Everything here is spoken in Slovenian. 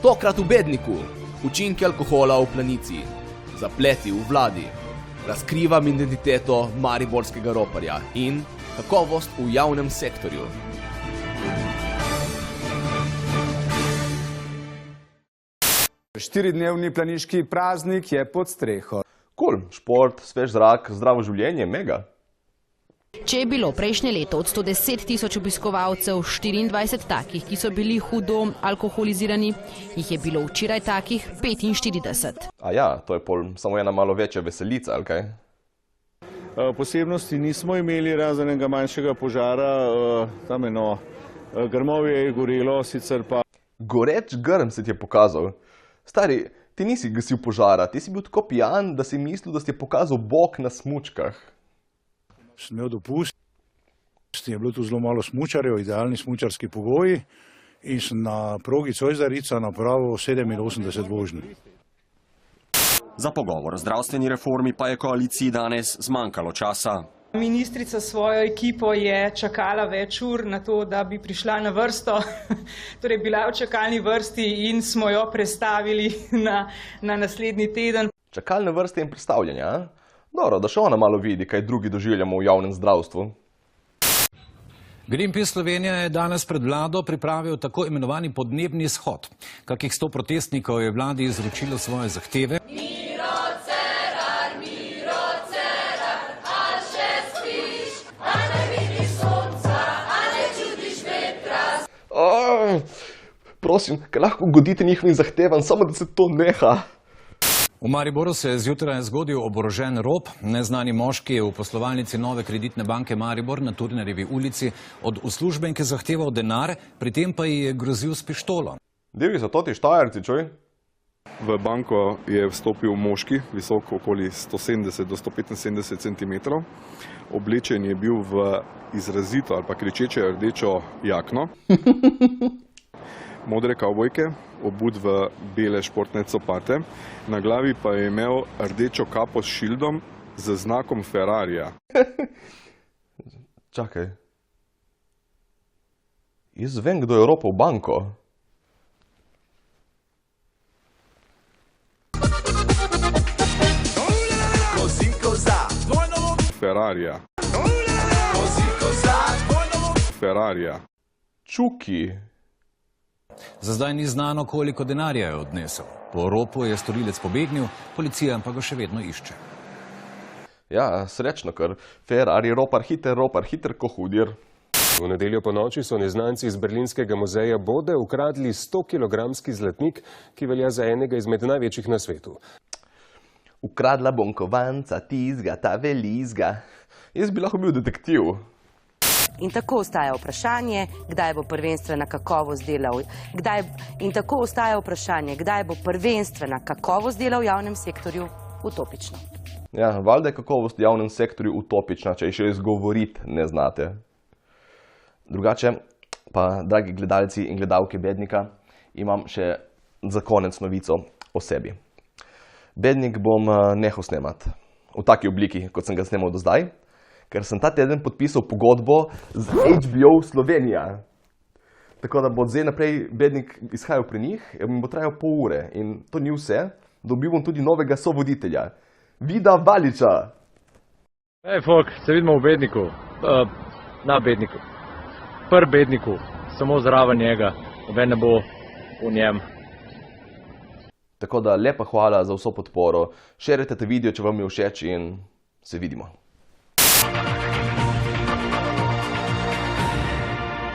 Tokrat v Bedniku, učinki alkohola v planici, zapleti v vladi, razkrivam identiteto mariborskega roparja in kakovost v javnem sektorju. Štiridnevni planiški praznik je pod streho. Kul, šport, svež zrak, zdravo življenje, mega. Če je bilo prejšnje leto od 110 tisoč obiskovalcev 24 takih, ki so bili hudo alkoholizirani, jih je bilo včeraj takih 45. A ja, to je pol samo ena malo večja veselica, ali kaj? Posebnosti nismo imeli razen enega manjšega požara, tam eno grmovje je gorelo, sicer pa... Goreč grm se ti je pokazal. Stari, ti nisi gasil požara, ti si bil tako pijan, da si mislil, da si je pokazal bok na smučkah. Sem imel dopust, je bilo tu zelo malo smučarjev, idealni smučarski pogoji in sem na progi Cojzarica napravil 87 vožnji. Za pogovor o zdravstveni reformi pa je koaliciji danes zmanjkalo časa. Ministrica s svojo ekipo je čakala več ur na to, da bi prišla na vrsto, torej bila je v čakalni vrsti in smo jo prestavili na naslednji teden. Čakalne vrste in predstavljanja, a? Dobro, da še ona malo vidi, kaj drugi doživljamo v javnem zdravstvu. Greenpeace Slovenija je danes pred vlado pripravil tako imenovani podnebni shod. Kakih 100 protestnikov je vladi izročilo svoje zahteve. Miro Cerar, a še spiš, a ne vidiš sonca, a ne čutiš vetra. Prosim, kaj lahko ugodite njihovim zahtevam, samo da se to neha. V Mariboru se je zjutraj zgodil oborožen rop. Neznani moški je v poslovalnici Nove kreditne banke Maribor na Turnerjevi ulici od uslužbenke zahteval denar, pri tem pa ji je grozil s pištolo. Divji so to ti Štajerci, čuj? V banko je vstopil moški, visok okoli 170 do 175 cm. Oblečen je bil v izrazito ali pa kričeče rdečo jakno. Modre kavbojke, obut v bele športne copate, na glavi pa je imel rdečo kapo s šildom z znakom Ferrarija. Čakaj. Jaz vem, kdo je ropal banko. Ferrarija. Ferrarija. Čuki. Za zdaj ni znano, koliko denarja je odnesel. Po ropu je storilec pobegnil, policija pa ga še vedno išče. Ja, srečno, ker Ferrari ropar hiter ko hudir. V nedeljo ponoči so neznanci iz Berlinskega muzeja Bode ukradli 100-kilogramski zlatnik, ki velja za enega izmed največjih na svetu. Ukradla bom kovanca, tizga, ta velizga. Jaz bi lahko bil detektiv. In tako ostaja vprašanje, kdaj bo prvenstvena kakovost dela v javnem sektorju utopična. Ja, valjda je kakovost v javnem sektorju utopična, če še izgovoriti ne znate. Drugače, pa, dragi gledalci in gledalke Bednika, imam še za konec novico o sebi. Bednik bom nehal snemati v taki obliki, kot sem ga snemal do zdaj, ker sem ta teden podpisal pogodbo z HBO Slovenija. Tako da bo zdaj naprej Bednik izhajal pri njih in bo trajal pol ure. In to ni vse, dobil bom tudi novega sovoditelja, Vida Valiča. Hej, folk, se vidimo v Bedniku, na Bedniku, pri Bedniku, samo zraven njega, noben ne bo v njem. Tako da lepa hvala za vso podporo, šerite te video, če vam je všeč in se vidimo.